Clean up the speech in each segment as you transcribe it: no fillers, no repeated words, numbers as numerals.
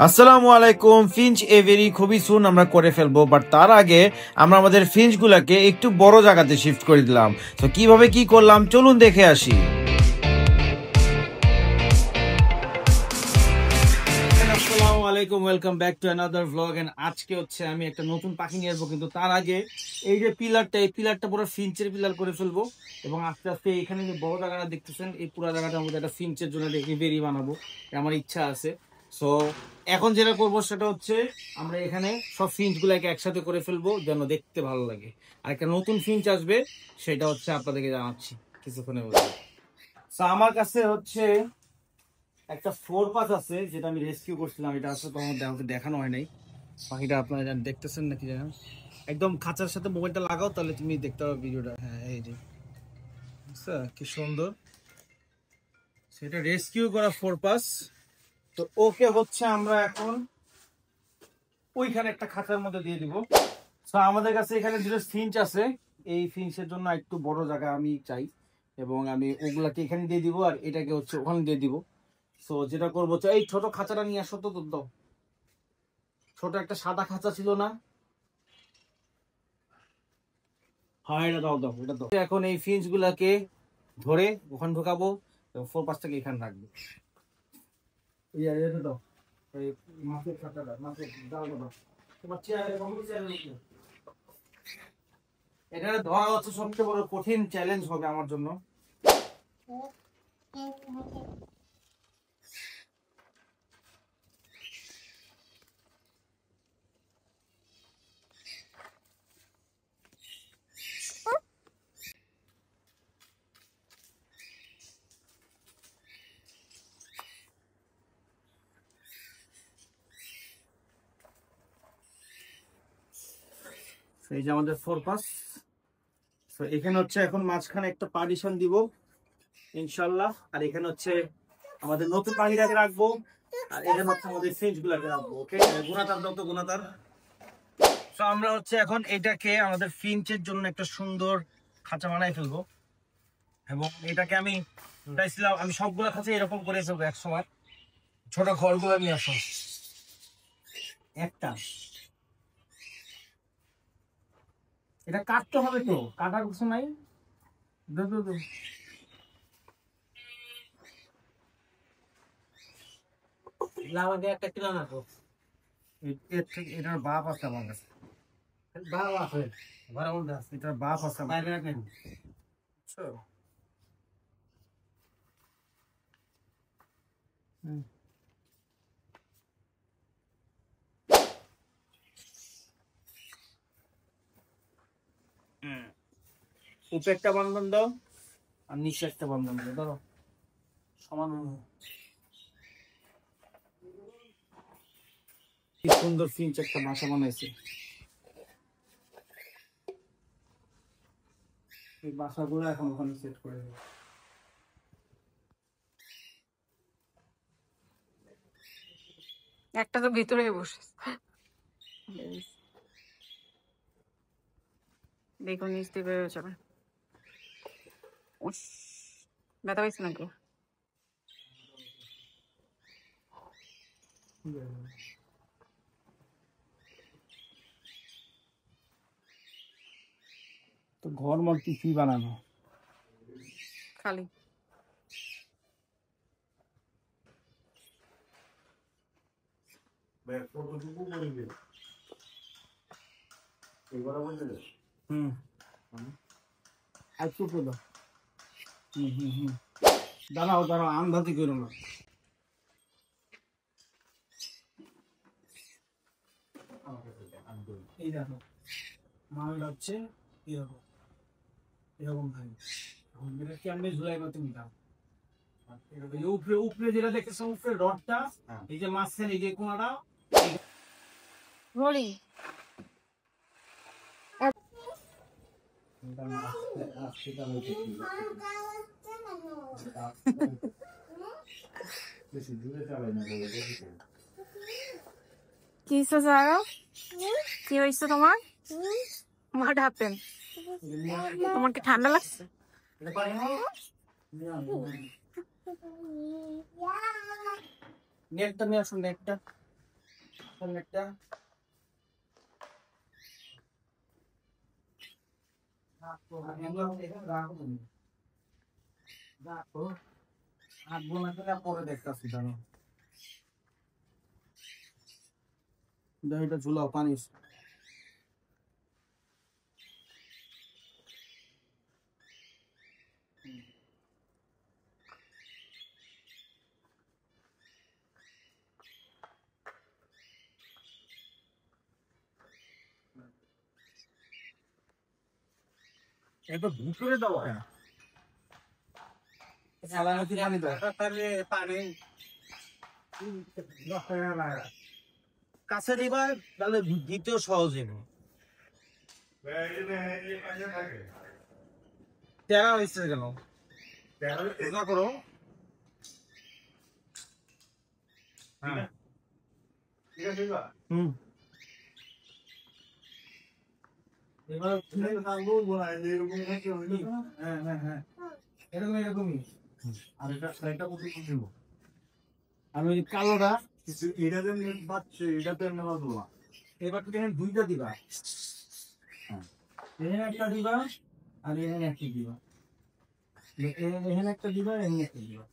আসসালামু আলাইকুম। ফিঞ্চ এভেরি খুবই সুন আমরা করে ফেলবো, বাট তার আগে আমরা আমাদের ফিঞ্চ গুলাকে একটু বড় জায়গাতে শিফট করে দিলাম। তো কিভাবে কি করলাম চলুন দেখে আসি। আসসালামু আলাইকুম, welcome back to another vlog. And আজকে হচ্ছে আমি একটা নতুন পাখি নিয়ে আসবো, কিন্তু তার আগে এই যে পিলারটা, এই পিলারটা পুরো ফিঞ্চের পিলার করে ফেলবো। এবং আস্তে আস্তে এখানে যে বড় জায়গাটা দেখতেছেন, এই পুরো জায়গাটার মধ্যে একটা ফিঞ্চের জন্য এভিয়ারি বানাবো, আমার ইচ্ছা আছে। সো এখন যেটা করবো সেটা হচ্ছে আমরা এখানে সব ফিঞ্চ গুলাকে একসাথে করে ফেলবো যেন দেখতে ভালো লাগে। আর একটা নতুন ফিঞ্চ আসবে, সেটা হচ্ছে আপনাদেরকে জানাচ্ছি কিছুক্ষণের মধ্যে। সো আমার কাছে হচ্ছে একটা ফোর পাস আছে, যেটা আমি রেস্কিউ করছিলাম। এটা আসলে তো আমাকে দেখানো হয় নাই। পাখিটা আপনারা দেখতেছেন নাকি জানেন, একদম খাঁচার সাথে মোবাইলটা লাগাও তাহলে তুমি দেখতে পাবে ভিডিওটা। হ্যাঁ এই যে কি সুন্দর, সেটা রেস্কিউ করা ফোর পাস। তো ওকে হচ্ছে আমরা এখন ওইখানে একটা খাঁচার মধ্যে দিয়ে দিব। তো আমাদের কাছে এখানে দুটো ফিঞ্চ আছে, এই ফিঞ্চের জন্য একটু বড় জায়গা আমি চাই, এবং আমি ওগুলাকে এখানে দিয়ে দিব আর এটাকে হচ্ছে ওখানে দিয়ে দিব। সো যেটা করবো, এই ছোট খাঁচাটা নিয়ে আসো তো, দাও। ছোট একটা সাদা খাঁচা ছিল না? হ্যাঁ এটা দাও, দাও এটা দাও। এখন এই ফিঞ্চ গুলাকে ধরে ওখানে ঢোকাবো এবং ফোর পাঁচটাকে এখানে রাখবো। এটা দাও, এই মাছের খাঁচাটা, মাছের দাও দাও। তোমার চেয়ারে এটা ধরা হচ্ছে সবচেয়ে বড় কঠিন চ্যালেঞ্জ হবে আমার জন্য। এই যে আমাদের ফোর পাস। তো এখানে হচ্ছে এখন মাঝখানে একটা পার্টিশন দিব ইনশাল্লাহ। আর এখানে হচ্ছে আমাদের নতুন পাখিটাকে রাখবো, আর এখানে হচ্ছে আমাদের ফিঞ্চ গুলাকে রাখবো। ওকে, গুণাতার দাও তো, গুণাতার। তো আমরা হচ্ছে এখন এটাকে আমাদের ফিঞ্চের জন্য একটা সুন্দর খাঁচা বানাই ফেলবো, এবং এটাকে আমি চাইছিলাম আমি সবগুলা খাঁচা এরকম করে ফেলবো এক সময়। ছোট ঘরগুলো নিয়ে আসো একটা। এটা কাটতে হবে তো, কাটার কিছু নাই। আমাকে একটা কিলো না তো, এটার বাপ আছে আমার কাছে। বাপ আছে, এটার বাপ আছে বাইরে রাখেন। উপরে একটা বন্ধন দাও আর নিচে একটা বন্ধন দাও, ধরো সমান। কি সুন্দর ফিঞ্চ একটা বাসা বানাইছে। এই বাসাগুলো এখন ওখানে সেট করে দেবো। একটা তো ভিতরে বসে, দেখুন নিচ দিয়ে বেরোয় যাবে। ব্যথা পাইছে নাকি? তো ঘর মর কিছুই বানানো খালি দাঁড়াও দাঁড়াও, আন্দাজি করো না। এই দেখো মাল হচ্ছে এরকম এরকম ভাই, কেমনি ঝুলাই বা তুমি দাও। উপরে উপরে যেটা দেখতেছো, উপরে রডটা, এই যে মাঝখানে এই যে কোনাটা রোলিং। কি কি হয়েছে তোমার? What happen? তোমার কি ঠান্ডা লাগছে? নেটটা নিয়ে আসুন, নেটটা। একটা পরে দেখতেছি জানো এটা ঝুলাও পানি একটু ভিতরে দাও কাছে দিবার তাহলে দিতেও সহজ হবে তেরা হয়েছে কেন তেরা করো হুম এবার এরকমই আর এটা সাইডটা কোথায় দিব আমি কালোটা এটা দেন বাচ্চা এটা তো নেওয়া দেবো এবার তো এখানে দুইটা দিবা এখানে একটা দিবা আর এখানে একটা দিবা এখানে একটা দিবা এখানে একটা দিবা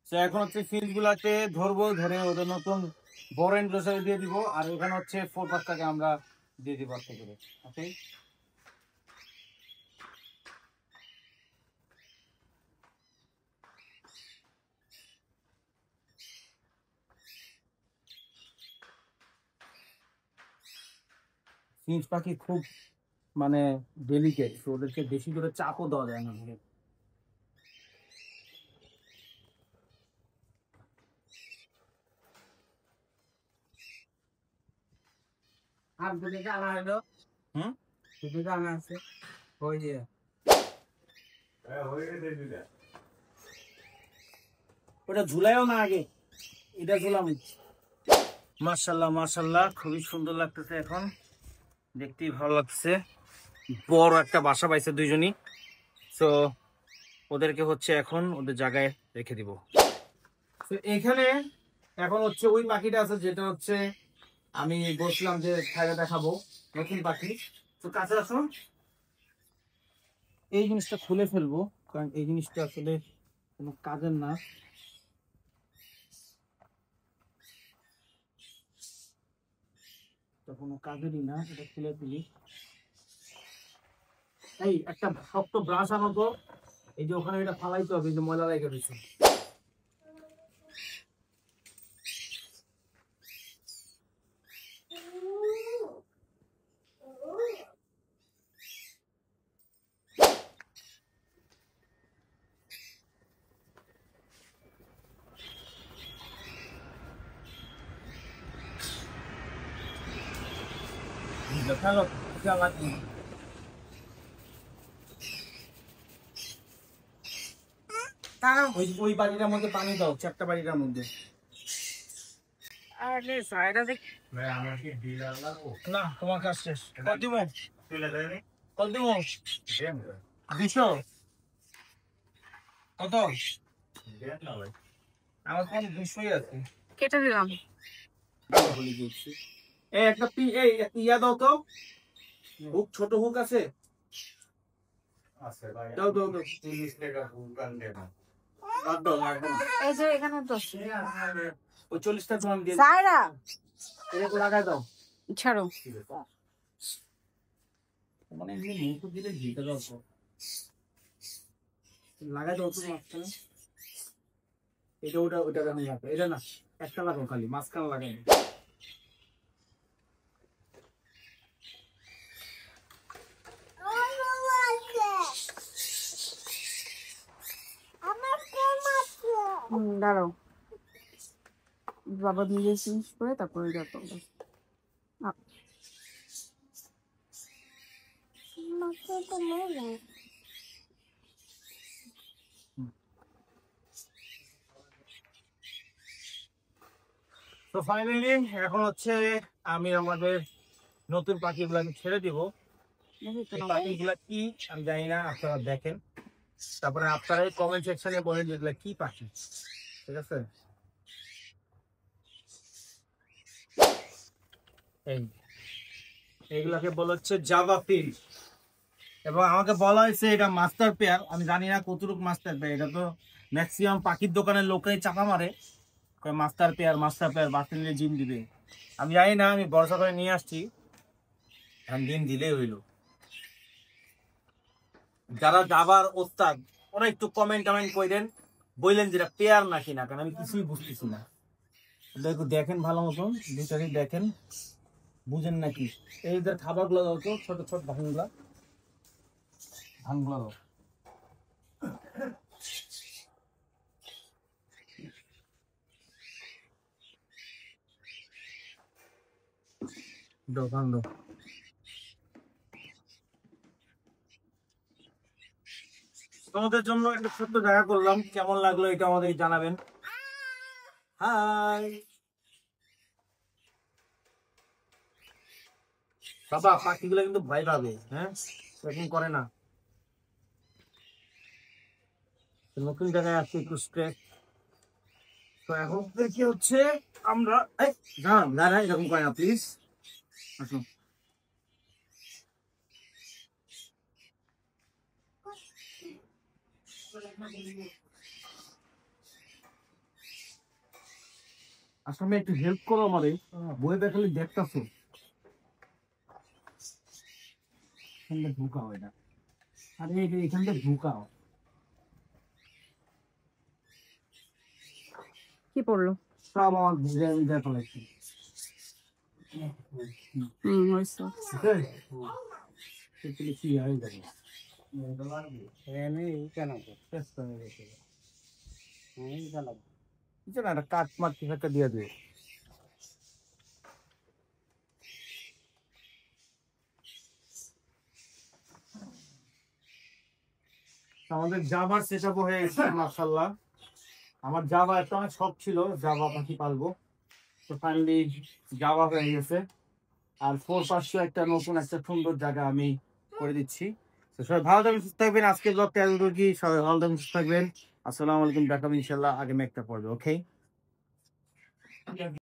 এখন হচ্ছে ফিল্ড গুলাতে ধরবো ধরে ওদের নতুন বড় এন্ড্রসারি দিয়ে দিব আর এখানে হচ্ছে 4-5টাকে আমরা দিয়ে দিব আস্তে করে ওকে ফিঞ্চ পাখি খুব মানে ডেলিকেট ওদেরকে বেশি করে চাপও দেওয়া যায় না আর দুটো জানা হলো দুটো জানা আছে ওই যে ওটা ঝুলাইও না আগে এটা ঝুলাম মাশাআল্লাহ মাশাআল্লাহ খুবই সুন্দর লাগতেছে এখন দেখতেই ভালো লাগছে বড় একটা বাসা পাইছে দুইজনই তো ওদেরকে হচ্ছে এখন ওদের জায়গায় রেখে দিব তো এখানে এখন হচ্ছে ওই পাখিটা আছে যেটা হচ্ছে আমি বলছিলাম যে খাইয়ে দেখাবো নতুন পাখি তো কাছে আসুন এই জিনিসটা খুলে ফেলবো কারণ এই জিনিসটা আসলে কোনো কাজের না তো কোনো কাজেরই না এটা খুলে ফেলি এই একটা শক্ত ব্রাশ আনো তো এই যে ওখানে এটা ফালাইতে হবে যে ময়লা লেগে রয়েছে ওই বাড়িটার মধ্যে পানি দাও চারটা বাড়িটার মধ্যে না তোমার কাজ শেষ কত দিব কত দিব 200 কত আমার কাছে 200ই আছে কেটে দিলাম এই একটা ইয়া দাও তো হুক ছোট হুক আছে দাও দাও দাও 30 টাকা হুক আন দেন এই যে এখানে তো ওই 40 টাকা দাম দিয়ে সাইরা এটা লাগাই দাও ছাড়ো মানে এমনি মুখ দিলে ঝিলতে দাও লাগাই দাও তো মাঝখানে এটা ওটা দেখো এটা না একটা লাগাও খালি মাঝখানে লাগাই দাঁড়াও বাবা নিজে চেঞ্জ করে তারপরে যা করবো তো ফাইনালি এখন হচ্ছে আমি আমাদের নতুন পাখিগুলো আমি ছেড়ে দিব এই পাখিগুলা কি আমি জানি না, আপনারা দেখেন, তারপরে আপনারা কমেন্ট সেকশনে বলেন যেগুলা কি পাখি। ঠিক আছে, এই এইগুলাকে বলা হচ্ছে জাভা ফিল, এবং আমাকে বলা হয়েছে এটা মাস্টার পেয়ার। আমি জানি না কতটুকু মাস্টার পেয়ার, এটা তো ম্যাক্সিমাম পাখির দোকানের লোকেই চাপা মারে মাস্টার পেয়ার মাস্টার পেয়ার, বাচ্চা নিলে ডিম দিবে। আমি জানি না, আমি ভরসা করে নিয়ে আসছি, এখন ডিম দিলেই হইলো। যারা যাবার ওস্তাদ ওরা একটু কমেন্ট করেন, বললেন যেটা পেয়ার নাকি না, কারণ আমি কিছুই বুঝতেছি না। একটু দেখেন ভালো মতন, দুইটারই দেখেন, বুঝেন নাকি। এইদের খাবার গুলো দাও তো, ছোট ছোট ধানগুলা, ধানগুলা দাও। দোকান দাও। তোমাদের জন্য একটা ছোট্ট জায়গা করলাম, কেমন লাগলো এটা আমাদের জানাবেন। হাই বাবা, পাখিগুলো কিন্তু ভয় পাবে, হ্যাঁ এরকম করে না। নতুন জায়গায় আসছে, একটু স্ট্রেস। তো এখন কি হচ্ছে, আমরা দাঁড়া এরকম করে না প্লিজ, আসুন। আসলে একটু হেল্প করো আমারে, বই দেখালে দেখতেছো এখানটা ঢুকাও এটা, আরে এখানটা ঢুকাও। কি পড়লো? সব আমার ভিজে ভিজে ফেলেছি। হয়েছে। কি হয়ে যাবে কেন চেষ্টা হয়ে গেছে, একটা কাঠ মাঠ কিছু একটা দিয়ে দেবে। আমাদের জাভার সেটআপ হয়ে গেছে মাশাআল্লাহ। আমার জাভা একটা অনেক শখ ছিল জাভা পাখি পালবো, তো ফাইনালি জাভা হয়ে গেছে। আর 4-500 একটা নতুন একটা সুন্দর জায়গা আমি করে দিচ্ছি। তো সবাই ভালো থাকবেন, সুস্থ থাকবেন। আজকে ব্লগটা এতটুকু, কি সবাই ভালো থাকবেন, সুস্থ থাকবেন। আসসালামু আলাইকুম, দেখাবেন ইনশাল্লাহ আগামী একটা পর্বে। ওকে।